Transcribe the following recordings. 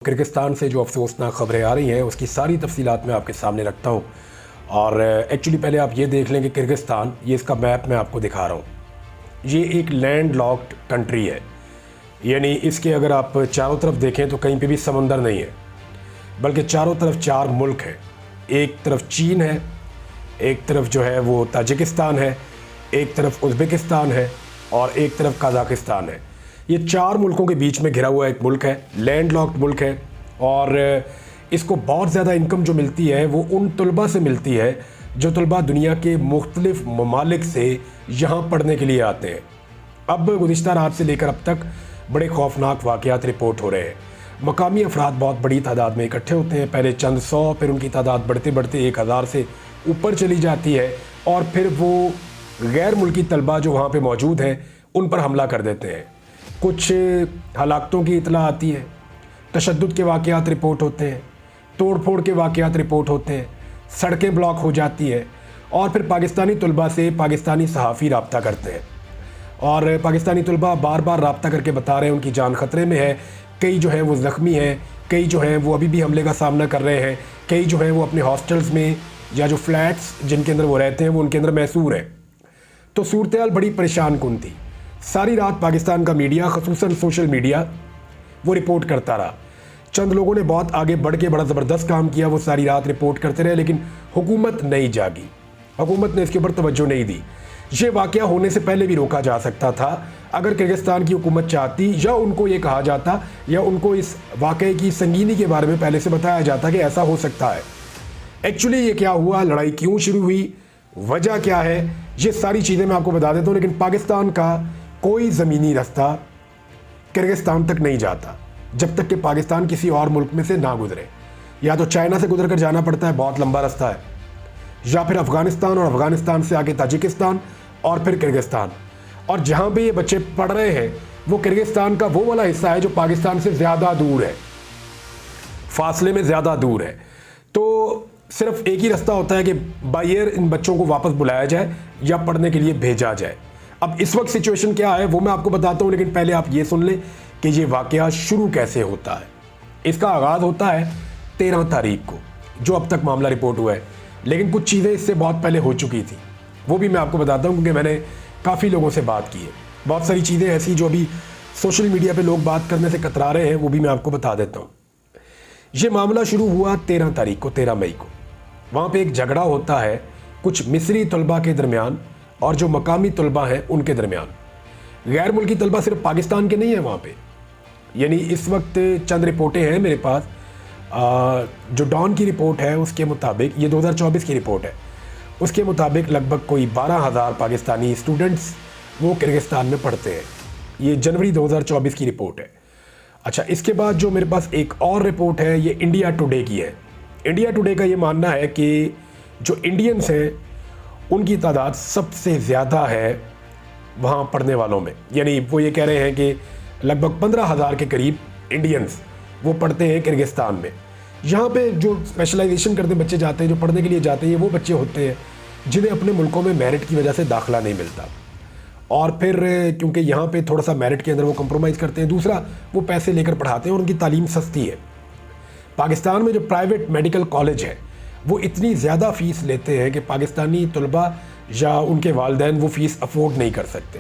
Kyrgyzstan से जो अफसोसनाक खबरें आ रही हैं उसकी सारी तफसीलात मैं आपके सामने रखता हूँ। और एक्चुअली पहले आप ये देख लें कि किर्गिस्तान, ये इसका मैप मैं आपको दिखा रहा हूँ। ये एक लैंड लॉक्ड कंट्री है, यानी इसके अगर आप चारों तरफ देखें तो कहीं पे भी समंदर नहीं है, बल्कि चारों तरफ चार मुल्क हैं। एक तरफ चीन है, एक तरफ जो है वो ताजिकिस्तान है, एक तरफ उज़्बेकिस्तान है और एक तरफ कज़ाकिस्तान है। ये चार मुल्कों के बीच में घिरा हुआ एक मुल्क है, लैंड लॉक्ड मुल्क है। और इसको बहुत ज़्यादा इनकम जो मिलती है वो उन तलबा से मिलती है जो तलबा दुनिया के मुख्तलिफ ममालिक से यहाँ पढ़ने के लिए आते हैं। अब गुज़िश्ता रात से लेकर अब तक बड़े खौफनाक वाक़यात रिपोर्ट हो रहे हैं। मकामी अफराद बहुत बड़ी तादाद में इकट्ठे होते हैं, पहले चंद सौ, फिर उनकी तादाद बढ़ते बढ़ते 1000 से ऊपर चली जाती है और फिर वो गैर मुल्की तलबा जो वहाँ पे मौजूद हैं उन पर हमला कर देते हैं। कुछ हलाकतों की इतला आती है, तशद्दुद के वाक़यात रिपोर्ट होते हैं, तोड़ फोड़ के वाक़यात रिपोर्ट होते हैं, सड़कें ब्लॉक हो जाती है और फिर पाकिस्तानी तलबा से पाकिस्तानी सहाफ़ी रब्ता करते हैं। और पाकिस्तानी तलबा बार बार रब्ता करके बता रहे हैं उनकी जान ख़तरे में है, कई जो हैं वो ज़ख्मी हैं, कई जो हैं वो अभी भी हमले का सामना कर रहे हैं, कई जो हैं वो अपने हॉस्टल्स में या जो फ्लैट्स जिनके अंदर वो रहते हैं वो उनके अंदर महसूर हैं। तो सूरत बड़ी परेशान कुन थी। सारी रात पाकिस्तान का मीडिया, ख़ुसूसन सोशल मीडिया, वो रिपोर्ट करता रहा। चंद लोगों ने बहुत आगे बढ़ के बड़ा ज़बरदस्त काम किया, वो सारी रात रिपोर्ट करते रहे, लेकिन हुकूमत नहीं जागी, हुकूमत ने इसके ऊपर तवज्जो नहीं दी। ये वाक़या होने से पहले भी रोका जा सकता था अगर किर्गिस्तान की हुकूमत चाहती, या उनको ये कहा जाता या उनको इस वाक़े की संगीनी के बारे में पहले से बताया जाता कि ऐसा हो सकता है। एक्चुअली ये क्या हुआ, लड़ाई क्यों शुरू हुई, वजह क्या है, ये सारी चीज़ें मैं आपको बता देता हूँ। लेकिन पाकिस्तान का कोई ज़मीनी रास्ता किर्गिस्तान तक नहीं जाता जब तक कि पाकिस्तान किसी और मुल्क में से ना गुजरे। या तो चाइना से गुजर कर जाना पड़ता है, बहुत लंबा रास्ता है, या फिर अफ़गानिस्तान और अफ़गानिस्तान से आगे ताजिकिस्तान और फिर किर्गिस्तान। और जहाँ पे ये बच्चे पढ़ रहे हैं वो किर्गिस्तान का वो वाला हिस्सा है जो पाकिस्तान से ज़्यादा दूर है, फासले में ज़्यादा दूर है। तो सिर्फ एक ही रास्ता होता है कि बाय एयर इन बच्चों को वापस बुलाया जाए या पढ़ने के लिए भेजा जाए। अब इस वक्त सिचुएशन क्या है वो मैं आपको बताता हूँ, लेकिन पहले आप ये सुन लें कि ये वाक़या शुरू कैसे होता है। इसका आगाज़ होता है 13 तारीख को, जो अब तक मामला रिपोर्ट हुआ है, लेकिन कुछ चीज़ें इससे बहुत पहले हो चुकी थी, वो भी मैं आपको बताता हूँ क्योंकि मैंने काफ़ी लोगों से बात की है। बहुत सारी चीज़ें ऐसी जो अभी सोशल मीडिया पर लोग बात करने से कतरा रहे हैं, वो भी मैं आपको बता देता हूँ। ये मामला शुरू हुआ 13 तारीख को, 13 मई को। वहाँ पर एक झगड़ा होता है कुछ मिस्री तलबा के दरमियान और जो मकामी तलबा हैं उनके दरमियान। गैर मुल्की तलबा सिर्फ पाकिस्तान के नहीं है वहाँ पे, यानी इस वक्त चंद रिपोर्टें हैं मेरे पास। जो डॉन की रिपोर्ट है उसके मुताबिक, ये 2024 की रिपोर्ट है, उसके मुताबिक लगभग कोई 12,000 पाकिस्तानी स्टूडेंट्स वो किर्गिस्तान में पढ़ते हैं। ये जनवरी 2024 की रिपोर्ट है। अच्छा, इसके बाद जो मेरे पास एक और रिपोर्ट है ये इंडिया टुडे की है। इंडिया टुडे का ये मानना है कि जो इंडियंस हैं उनकी तादाद सबसे ज़्यादा है वहाँ पढ़ने वालों में, यानी वो ये कह रहे हैं कि लगभग 15,000 के करीब इंडियंस वो पढ़ते हैं किर्गिस्तान में। यहाँ पे जो स्पेशलाइजेशन करते बच्चे जाते हैं, जो पढ़ने के लिए जाते हैं, ये वो बच्चे होते हैं जिन्हें अपने मुल्कों में मेरिट की वजह से दाखिला नहीं मिलता, और फिर क्योंकि यहाँ पे थोड़ा सा मेरिट के अंदर वो कंप्रोमाइज़ करते हैं, दूसरा वो पैसे लेकर पढ़ाते हैं और उनकी तालीम सस्ती है। पाकिस्तान में जो प्राइवेट मेडिकल कॉलेज है वो इतनी ज़्यादा फ़ीस लेते हैं कि पाकिस्तानी तलबा या उनके वालिदैन वो फ़ीस अफोर्ड नहीं कर सकते,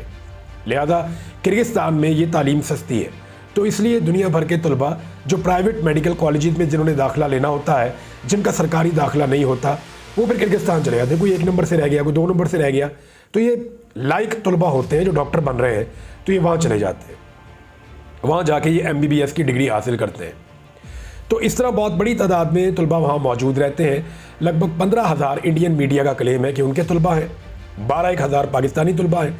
लिहाजा किर्गिस्तान में ये तालीम सस्ती है। तो इसलिए दुनिया भर के तलबा जो प्राइवेट मेडिकल कॉलेज में जिन्होंने दाखिला लेना होता है, जिनका सरकारी दाखिला नहीं होता, वो फिर किर्गिस्तान चले जाते हैं। कोई 1 नंबर से रह गया, कोई 2 नंबर से रह गया, तो ये लाइक तलबा होते हैं जो डॉक्टर बन रहे हैं, तो ये वहाँ चले जाते हैं, वहाँ जाके ये MBBS की डिग्री हासिल करते हैं। तो इस तरह बहुत बड़ी तादाद में तलबा वहाँ मौजूद रहते हैं। लगभग 15,000 इंडियन मीडिया का क्लेम है कि उनके तलबा हैं, 12,000 पाकिस्तानी तलबा हैं,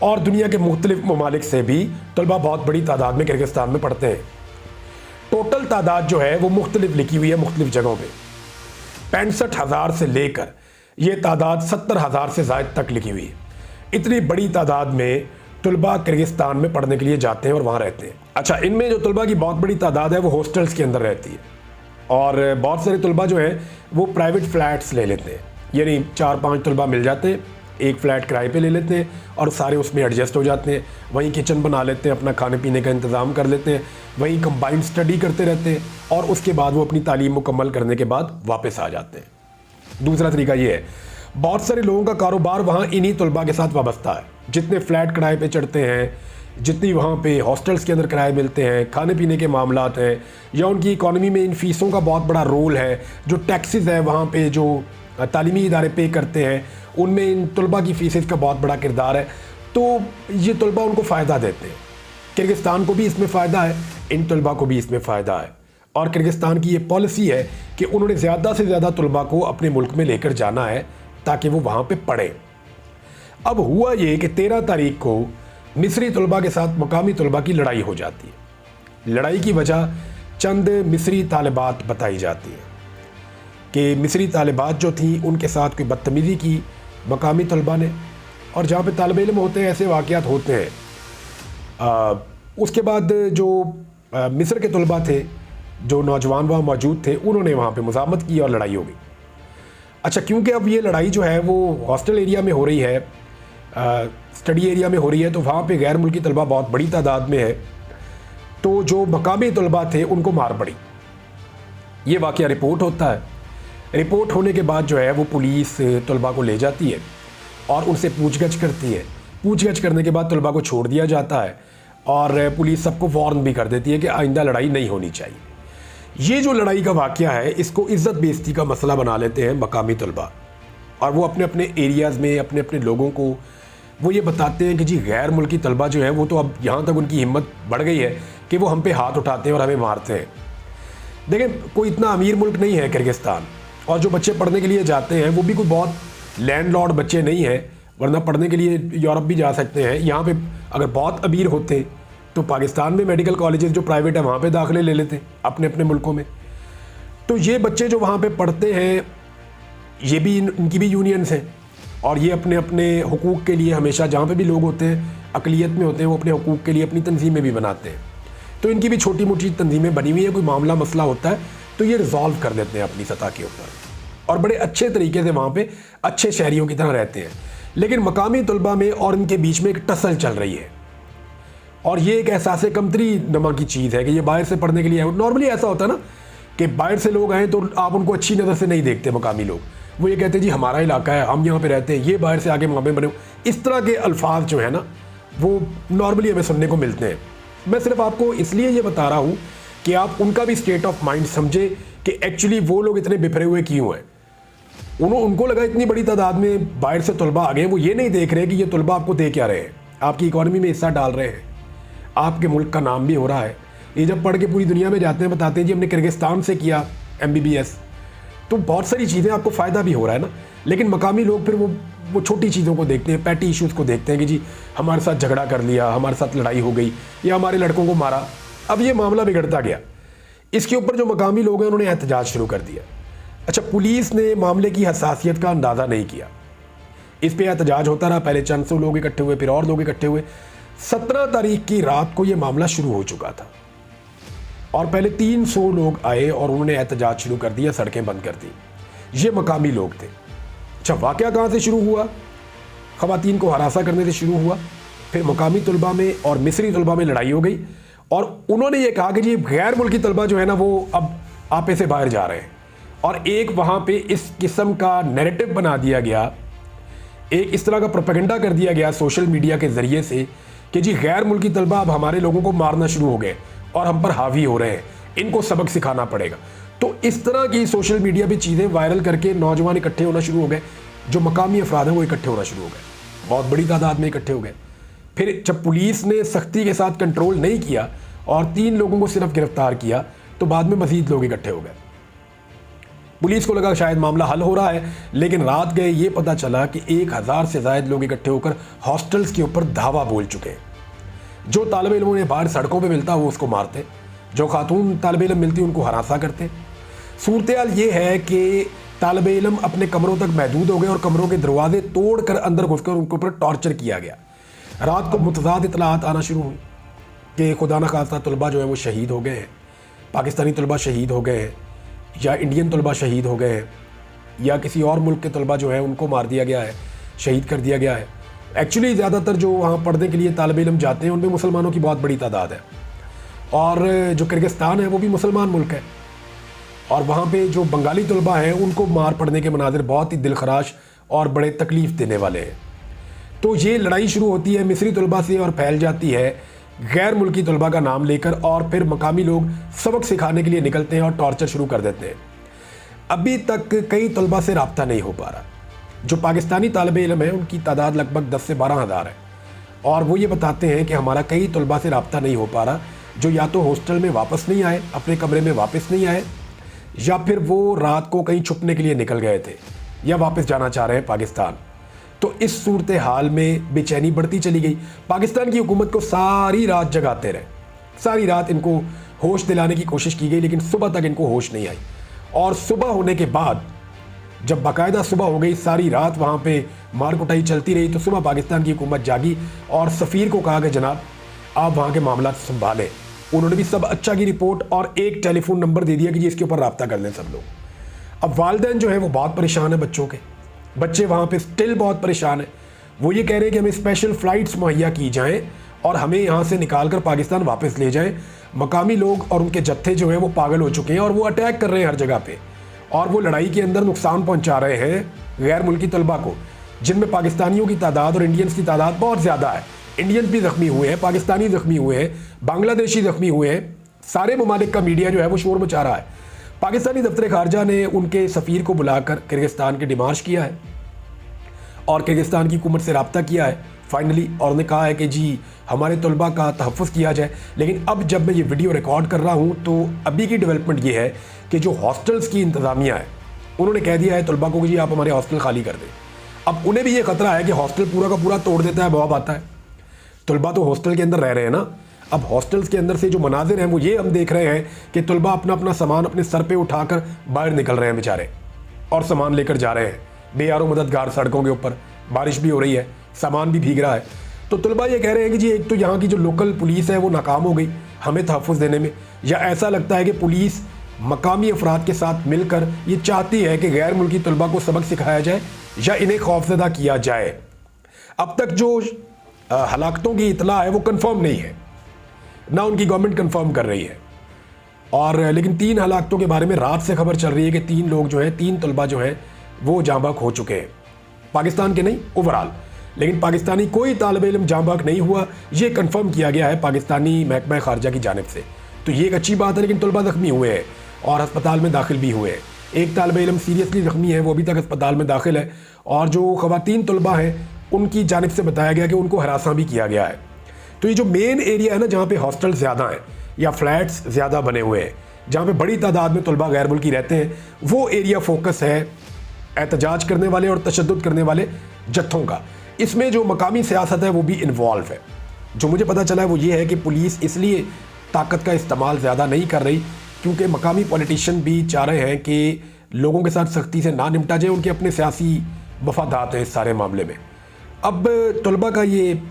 और दुनिया के मुख्तलिफ ममालिक से भी तलबा बहुत बड़ी तादाद में किर्गिस्तान में पढ़ते हैं। टोटल तादाद जो है वो मुख्तलिफ लिखी हुई है मुख्तलिफ जगहों पे, 65,000 से लेकर ये तादाद 70,000 से ज़ायद तक लिखी हुई है। इतनी बड़ी तादाद में तलबा किर्गिस्तान में पढ़ने के लिए जाते हैं और वहाँ रहते हैं। अच्छा, इनमें जो तलबा की बहुत बड़ी तादाद है वो हॉस्टल्स के अंदर रहती है, और बहुत सारे तलबा जो हैं वो प्राइवेट फ़्लैट्स ले लेते हैं, यानी 4-5 तलबा मिल जाते हैं एक फ़्लैट किराए पे ले लेते हैं और सारे उसमें एडजस्ट हो जाते हैं, वहीं किचन बना लेते हैं, अपना खाने पीने का इंतज़ाम कर लेते हैं, वहीं कंबाइंड स्टडी करते रहते हैं और उसके बाद वो अपनी तालीम मुकम्मल करने के बाद वापस आ जाते हैं। दूसरा तरीका ये है, बहुत सारे लोगों का कारोबार वहाँ इन्हीं तलबा के साथ वाबस्ता है। जितने फ्लैट किराए पे चढ़ते हैं, जितनी वहाँ पे हॉस्टल्स के अंदर किराए मिलते हैं, खाने पीने के मामलात हैं, या उनकी इकॉनमी में इन फ़ीसों का बहुत बड़ा रोल है, जो टैक्सेस है वहाँ पे जो तालीमी इदारे पे करते हैं, उनमें इन तलबा की फ़ीसेस का बहुत बड़ा किरदार है। तो ये तलबा उनको फ़ायदा देते हैं। किर्गिस्तान को भी इसमें फ़ायदा है, इन तलबा को भी इसमें फ़ायदा है। और किर्गिस्तान की ये पॉलिसी है कि उन्होंने ज़्यादा से ज़्यादा तलबा को अपने मुल्क में लेकर जाना है ताकि वो वहाँ पे पढ़ें। अब हुआ ये कि 13 तारीख को मिस्री तलबा के साथ मकामी तलबा की लड़ाई हो जाती है। लड़ाई की वजह चंद मिस्री तालिबात बताई जाती है कि मिस्री तालिबात जो थी उनके साथ कोई बदतमीज़ी की मकामी तलबा ने, और जहाँ पे तालिब इल्म होते हैं ऐसे वाक़यात होते हैं। उसके बाद जो मिस्र के तलबा थे, जो नौजवान वहाँ मौजूद थे, उन्होंने वहाँ पे मुज़ाहमत की और लड़ाई हो गई। अच्छा, क्योंकि अब ये लड़ाई जो है वो हॉस्टल एरिया में हो रही है, स्टडी एरिया में हो रही है, तो वहाँ पे गैर मुल्की तलबा बहुत बड़ी तादाद में है, तो जो मकामी तलबा थे उनको मार पड़ी। ये वाक़या रिपोर्ट होता है। रिपोर्ट होने के बाद जो है वो पुलिस तलबा को ले जाती है और उनसे पूछगछ करती है। पूछगछ करने के बाद तलबा को छोड़ दिया जाता है और पुलिस सबको वार्न भी कर देती है कि आइंदा लड़ाई नहीं होनी चाहिए। ये जो लड़ाई का वाक़या है, इसको इज़्ज़त बेइज़्ज़ती का मसला बना लेते हैं मकामी तलबा, और वो अपने अपने एरियाज़ में अपने अपने लोगों को वो ये बताते हैं कि जी गैर मुल्की तलबा जो है वो तो अब यहाँ तक उनकी हिम्मत बढ़ गई है कि वो हम पे हाथ उठाते हैं और हमें मारते हैं। देखें, कोई इतना अमीर मुल्क नहीं है किर्गिस्तान, और जो बच्चे पढ़ने के लिए जाते हैं वो भी कोई बहुत लैंडलॉर्ड बच्चे नहीं हैं, वरना पढ़ने के लिए यूरोप भी जा सकते हैं। यहाँ पे अगर बहुत अमीर होते तो पाकिस्तान में मेडिकल कॉलेजेस जो प्राइवेट है वहाँ पे दाखिले ले लेते अपने अपने मुल्कों में। तो ये बच्चे जो वहाँ पे पढ़ते हैं, ये भी इनकी भी यूनियंस हैं, और ये अपने अपने हुकूक के लिए हमेशा जहाँ पे भी लोग होते हैं अकलियत में होते हैं, वो अपने हुकूक के लिए अपनी तंजीमें भी बनाते हैं। तो इनकी भी छोटी मोटी तंजीमें बनी हुई है, कोई मामला मसला होता है तो ये रिजॉल्व कर देते हैं अपनी सतह के ऊपर, और बड़े अच्छे तरीके से वहाँ पे अच्छे शहरियों की तरह रहते हैं। लेकिन मकामी तलबा में और इनके बीच में एक टसल चल रही है, और ये एक एहसास कमतरी नमा की चीज़ है कि ये बाहर से पढ़ने के लिए आए। नॉर्मली ऐसा होता है ना कि बाहर से लोग आए तो आप उनको अच्छी नज़र से नहीं देखते। मकामी लोग वो ये कहते हैं जी हमारा इलाका है, हम यहाँ पे रहते हैं, ये बाहर से आके मकामी बने। इस तरह के अल्फाज जो है ना वो नॉर्मली हमें सुनने को मिलते हैं। मैं सिर्फ आपको इसलिए ये बता रहा हूँ कि आप उनका भी स्टेट ऑफ माइंड समझे कि एक्चुअली वो लोग इतने बिखरे हुए क्यों हैं। उनको लगा इतनी बड़ी तादाद में बाहर से तलबा आ गए, वो ये नहीं देख रहे कि ये तलबा आपको दे क्या रहे हैं, आपकी इकॉनमी में हिस्सा डाल रहे हैं, आपके मुल्क का नाम भी हो रहा है। ये जब पढ़ के पूरी दुनिया में जाते हैं, बताते हैं जी हमने किर्गिस्तान से किया MBBS, तो बहुत सारी चीज़ें आपको फ़ायदा भी हो रहा है ना। लेकिन मकामी लोग फिर वो छोटी चीज़ों को देखते हैं, पैटी इश्यूज़ को देखते हैं कि जी हमारे साथ झगड़ा कर लिया, हमारे साथ लड़ाई हो गई, या हमारे लड़कों को मारा। अब ये मामला बिगड़ता गया। इसके ऊपर जो मकामी लोग हैं उन्होंने एहतजाज शुरू कर दिया। अच्छा, पुलिस ने मामले की हसासियत का अंदाज़ा नहीं किया, इस पर एहतजाज होता रहा। पहले चंद सौ लोग इकट्ठे हुए, फिर और लोग इकट्ठे हुए। 17 तारीख की रात को ये मामला शुरू हो चुका था, और पहले 300 लोग आए और उन्होंने एहतजाज शुरू कर दिया, सड़कें बंद कर दी। ये मकामी लोग थे। अच्छा, वाक़या कहाँ से शुरू हुआ? ख़वातीन को हरासा करने से शुरू हुआ, फिर मकामी तलबा में और मिस्री तलबा में लड़ाई हो गई, और उन्होंने ये कहा कि जी गैर मुल्की तलबा जो है ना वो अब आपे से बाहर जा रहे हैं, और एक वहाँ पे इस किस्म का नैरेटिव बना दिया गया, एक इस तरह का प्रोपेगेंडा कर दिया गया सोशल मीडिया के ज़रिए से कि जी गैर मुल्की तलबा अब हमारे लोगों को मारना शुरू हो गए और हम पर हावी हो रहे हैं, इनको सबक सिखाना पड़ेगा। तो इस तरह की सोशल मीडिया पे चीज़ें वायरल करके नौजवान इकट्ठे होना शुरू हो गए, जो मकामी अफराद हैं वो इकट्ठे होना शुरू हो गए, बहुत बड़ी तादाद में इकट्ठे हो गए। फिर जब पुलिस ने सख्ती के साथ कंट्रोल नहीं किया और 3 लोगों को सिर्फ गिरफ्तार किया, तो बाद में मज़ीद लोग इकट्ठे हो गए। पुलिस को लगा शायद मामला हल हो रहा है, लेकिन रात गए ये पता चला कि 1000 से ज़ायद लोग इकट्ठे होकर हॉस्टल्स के ऊपर धावा बोल चुके हैं। जो तालिब इल्मों ने बाहर सड़कों पे मिलता वो उसको मारते, जो खातून तालिब इल्म मिलती उनको हरासा करते। सूरत हाल ये है कि तालिब इल्म अपने कमरों तक महदूद हो गए और कमरों के दरवाजे तोड़ कर अंदर घुसकर उनके ऊपर टॉर्चर किया गया। रात को मुतज़ाद इतलात आना शुरू हुई कि खुदा न खास्ता तलबा जो है वो शहीद हो गए हैं, पाकिस्तानी तलबा शहीद हो गए हैं, या इंडियन तलबा शहीद हो गए हैं, या किसी और मुल्क के तलबा जो है उनको मार दिया गया है। शहीद कर दिया गया है। एक्चुअली ज़्यादातर जो वहाँ पढ़ने के लिए तालिब इल्म जाते हैं उनमें मुसलमानों की बहुत बड़ी तादाद है, और जो किर्गिस्तान है वो भी मुसलमान मुल्क है, और वहाँ पे जो बंगाली तलबा हैं उनको मार पड़ने के मनाजिर बहुत ही दिलखराश और बड़े तकलीफ़ देने वाले हैं। तो ये लड़ाई शुरू होती है मिस्री तलबा से और फैल जाती है गैर मुल्की तलबा का नाम लेकर, और फिर मकामी लोग सबक सिखाने के लिए निकलते हैं और टॉर्चर शुरू कर देते हैं। अभी तक कई तलबा से रब्ता नहीं हो पा रहा। जो पाकिस्तानी तालिब इल्म है उनकी तादाद लगभग 10 से 12 हज़ार है, और वो ये बताते हैं कि हमारा कई तलबा से रब्ता नहीं हो पा रहा, जो या तो हॉस्टल में वापस नहीं आए, अपने कमरे में वापस नहीं आए, या फिर वो रात को कहीं छुपने के लिए निकल गए थे या वापस जाना चाह रहे हैं पाकिस्तान। तो इस सूरत हाल में बेचैनी बढ़ती चली गई। पाकिस्तान की हुकूमत को सारी रात जगाते रहे, सारी रात इनको होश दिलाने की कोशिश की गई, लेकिन सुबह तक इनको होश नहीं आई। और सुबह होने के बाद जब बाकायदा सुबह हो गई, सारी रात वहाँ पे मार कुटाई चलती रही, तो सुबह पाकिस्तान की हुकूमत जागी और सफ़ीर को कहा कि जनाब आप वहाँ के मामला संभालें। उन्होंने भी सब अच्छा की रिपोर्ट और एक टेलीफोन नंबर दे दिया कि जिसके ऊपर रब्ता कर लें सब लोग। अब वालिदैन जो है वो बहुत परेशान है, बच्चे वहाँ पे स्टिल बहुत परेशान हैं। वो ये कह रहे हैं कि हमें स्पेशल फ़्लाइट्स मुहैया की जाएँ और हमें यहाँ से निकाल कर पाकिस्तान वापस ले जाएँ। मकामी लोग और उनके जत्थे जो हैं वो पागल हो चुके हैं और वो अटैक कर रहे हैं हर जगह पे, और वो लड़ाई के अंदर नुकसान पहुँचा रहे हैं गैर मुल्की तलबा को, जिनमें पाकिस्तानियों की तादाद और इंडियंस की तादाद बहुत ज़्यादा है। इंडियंस भी ज़ख्मी हुए हैं, पाकिस्तानी ज़ख्मी हुए हैं, बांग्लादेशी ज़ख्मी हुए हैं। सारे ममालिक का मीडिया जो है वो शोर मचा रहा है। पाकिस्तानी दफ्तर खारजा ने उनके सफ़ीर को बुलाकर किर्गिस्तान के डिमार्श किया है और किर्गिस्तान की हुकूमत से रब्ता किया है फाइनली, और उन्होंने कहा है कि जी हमारे तलबा का तहफ़्फ़ुज़ किया जाए। लेकिन अब जब मैं ये वीडियो रिकॉर्ड कर रहा हूँ तो अभी की डेवलपमेंट ये है कि जो हॉस्टल्स की इंतज़ामिया है उन्होंने कह दिया है तलबा को कि जी आप हमारे हॉस्टल खाली कर दें। अब उन्हें भी ये ख़तरा है कि हॉस्टल पूरा का पूरा तोड़ देता है, बवाब आता है। तलबा तो हॉस्टल के अंदर रह रहे हैं ना। अब हॉस्टल्स के अंदर से जो मनाजिर हैं वो ये हम देख रहे हैं कि तलबा अपना अपना सामान अपने सर पे उठाकर बाहर निकल रहे हैं बेचारे, और सामान लेकर जा रहे हैं बेयारो मददगार सड़कों के ऊपर। बारिश भी हो रही है, सामान भी भीग रहा है। तो तलबा ये कह रहे हैं कि जी एक तो यहाँ की जो लोकल पुलिस है वो नाकाम हो गई हमें तहफ़्फ़ुज़ देने में, या ऐसा लगता है कि पुलिस मकामी अफराद के साथ मिलकर ये चाहती है कि गैर मुल्की तलबा को सबक सिखाया जाए या इन्हें खौफज़दा किया जाए। अब तक जो हलाकतों की इतला है वो कंफर्म नहीं है, ना उनकी गवर्नमेंट कंफर्म कर रही है। और लेकिन 3 हलाकतों के बारे में रात से खबर चल रही है कि 3 लोग जो हैं, 3 तलबा जो हैं वो जाँ बहक हो चुके हैं। पाकिस्तान के नहीं, ओवरऑल। लेकिन पाकिस्तानी कोई तालिब इल्म जाँ बहक नहीं हुआ, ये कंफर्म किया गया है पाकिस्तानी महकमा खारजा की जानिब से। तो ये एक अच्छी बात है। लेकिन तलबा ज़ख्मी हुए हैं और अस्पताल में दाखिल भी हुए हैं। एक तालिब इल्म सीरियसली ज़ख्मी है, वो अभी तक अस्पताल में दाखिल है, और जो ख़वातीन तलबा हैं उनकी जानिब से बताया गया कि उनको हरासा भी किया गया है। तो ये जो मेन एरिया है ना, जहाँ पे हॉस्टल ज़्यादा हैं या फ्लैट्स ज़्यादा बने हुए हैं, जहाँ पे बड़ी तादाद में तलबा गैर मुल्की रहते हैं, वो एरिया फोकस है एहतजाज करने वाले और तशद्दुद करने वाले जत्थों का। इसमें जो मकामी सियासत है वो भी इन्वॉल्व है। जो मुझे पता चला है वो ये है कि पुलिस इसलिए ताकत का इस्तेमाल ज़्यादा नहीं कर रही क्योंकि मकामी पॉलिटिशियन भी चाह रहे हैं कि लोगों के साथ सख्ती से ना निपटा जाए, उनके अपने सियासी मफादात हैं इस सारे मामले में। अब तलबा का ये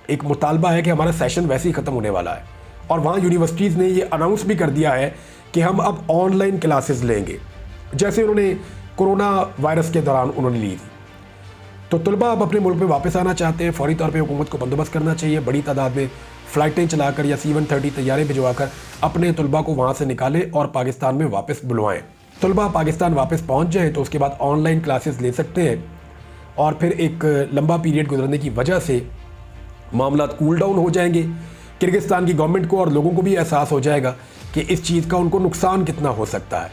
एक मुतालबा है कि हमारा सेशन वैसे ही ख़त्म होने वाला है, और वहाँ यूनिवर्सिटीज़ ने ये अनाउंस भी कर दिया है कि हम अब ऑनलाइन क्लासेस लेंगे, जैसे उन्होंने कोरोना वायरस के दौरान उन्होंने ली थी। तो तलबा अब अपने मुल्क में वापस आना चाहते हैं, फौरी तौर पे हुकूमत को बंदोबस्त करना चाहिए, बड़ी तादाद में फ़्लाइटें चलाकर या C-130 तैयारे भिजवाकर अपने तलबा को वहाँ से निकालें और पाकिस्तान में वापस बुलवाएँ। तलबा पाकिस्तान वापस पहुँच जाएँ तो उसके बाद ऑनलाइन क्लासेस ले सकते हैं, और फिर एक लंबा पीरियड गुजरने की वजह से मामला कूल डाउन हो जाएंगे। किर्गिस्तान की गवर्नमेंट को और लोगों को भी एहसास हो जाएगा कि इस चीज़ का उनको नुकसान कितना हो सकता है।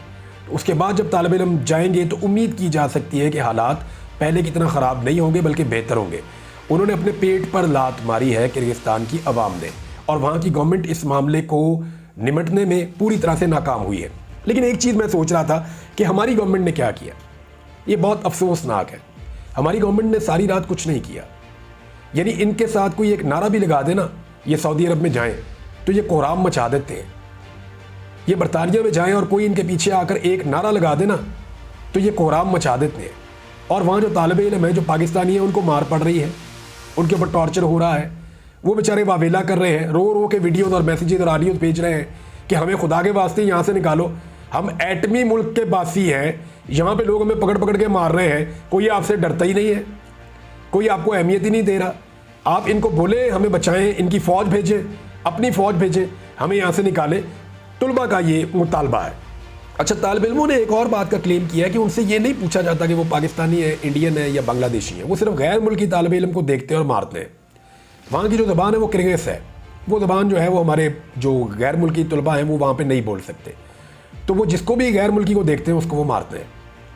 उसके बाद जब तालिब इल्म जाएंगे तो उम्मीद की जा सकती है कि हालात पहले की तरह ख़राब नहीं होंगे बल्कि बेहतर होंगे। उन्होंने अपने पेट पर लात मारी है किर्गिस्तान की आवाम ने, और वहाँ की गवर्नमेंट इस मामले को निमटने में पूरी तरह से नाकाम हुई है। लेकिन एक चीज़ मैं सोच रहा था कि हमारी गवर्नमेंट ने क्या किया, ये बहुत अफसोसनाक है। हमारी गवर्नमेंट ने सारी रात कुछ नहीं किया। यानी इनके साथ कोई एक नारा भी लगा देना, ये सऊदी अरब में जाएं तो ये कोहराम मचा देते हैं। ये बरतानिया में जाएं और कोई इनके पीछे आकर एक नारा लगा देना तो ये कोहराम मचा देते हैं। और वहाँ जो तालिब इल्म है, जो पाकिस्तानी है, उनको मार पड़ रही है, उनके ऊपर टॉर्चर हो रहा है, वो बेचारे वावेला कर रहे हैं, रो रो के वीडियोज़ और मैसेजेस और ऑडियोज़ भेज रहे हैं कि हमें खुदा के वास्ते यहाँ से निकालो, हम एटमी मुल्क के बासी हैं, यहाँ पे लोग हमें पकड़ पकड़ के मार रहे हैं, कोई आपसे डरता ही नहीं है। कोई आपको अहमियत ही नहीं दे रहा। आप इनको बोले हमें बचाएं, इनकी फ़ौज भेजें, अपनी फ़ौज भेजें, हमें यहाँ से निकालें, तुलबा का ये मुतालबा है। अच्छा, तालिब इल्मों ने एक और बात का क्लेम किया है कि उनसे ये नहीं पूछा जाता कि वो पाकिस्तानी है, इंडियन है या बांग्लादेशी है, वो सिर्फ गैर मुल्की तालिब इल्म को देखते हैं और मारते हैं। वहाँ की जो ज़बान है वो किर्गिज़ है, वो ज़बान जो है वो हमारे जो गैर मुल्की तलबा हैं वो वहाँ पे नहीं बोल सकते। तो वो जिसको भी गैर मुल्की को देखते हैं उसको वो मारते हैं,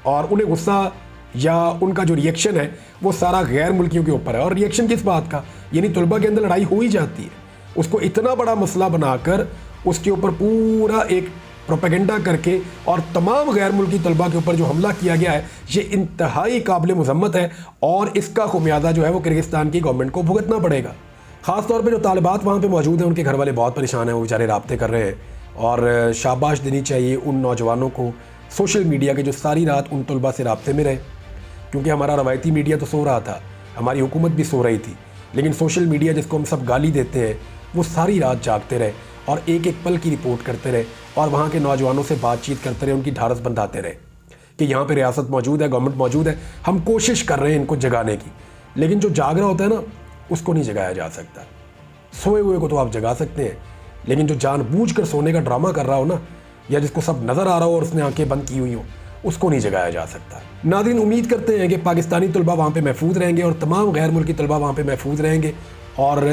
और उन्हें गुस्सा या उनका जो रिएक्शन है वो सारा गैर मुल्कियों के ऊपर है। और रिएक्शन किस बात का, यानी तलबा के अंदर लड़ाई हो ही जाती है, उसको इतना बड़ा मसला बनाकर उसके ऊपर पूरा एक प्रोपेगेंडा करके और तमाम गैर मुल्की तलबा के ऊपर जो हमला किया गया है ये इंतहाई काबिल मज़म्मत है, और इसका खुमियादा जो है वो किर्गिस्तान की गवर्नमेंट को भुगतना पड़ेगा। ख़ास तौर पे जो तालिबात वहाँ पे मौजूद हैं उनके घर वाले बहुत परेशान हैं, वो बेचारे राब्ते कर रहे हैं, और शाबाश देनी चाहिए उन नौजवानों को सोशल मीडिया के जो सारी रात उन तलबा से राब्ते में रहे, क्योंकि हमारा रवायती मीडिया तो सो रहा था, हमारी हुकूमत भी सो रही थी, लेकिन सोशल मीडिया जिसको हम सब गाली देते हैं वो सारी रात जागते रहे और एक एक पल की रिपोर्ट करते रहे, और वहाँ के नौजवानों से बातचीत करते रहे, उनकी ढारस बंधाते रहे कि यहाँ पे रियासत मौजूद है, गवर्नमेंट मौजूद है, हम कोशिश कर रहे हैं इनको जगाने की। लेकिन जो जाग रहा होता है ना उसको नहीं जगाया जा सकता। सोए हुए को तो आप जगा सकते हैं, लेकिन जो जानबूझकर सोने का ड्रामा कर रहा हो ना, या जिसको सब नज़र आ रहा हो और उसने आंखें बंद की हुई हो, उसको नहीं जगाया जा सकता। नाज़रीन, उम्मीद करते हैं कि पाकिस्तानी तलबा वहाँ पे महफूज रहेंगे और तमाम गैर मुल्की तलबा वहाँ पे महफूज रहेंगे, और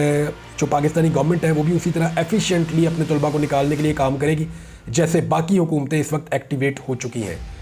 जो पाकिस्तानी गवर्नमेंट है वो भी उसी तरह एफिशिएंटली अपने तलबा को निकालने के लिए काम करेगी जैसे बाकी हुकूमतें इस वक्त एक्टिवेट हो चुकी हैं।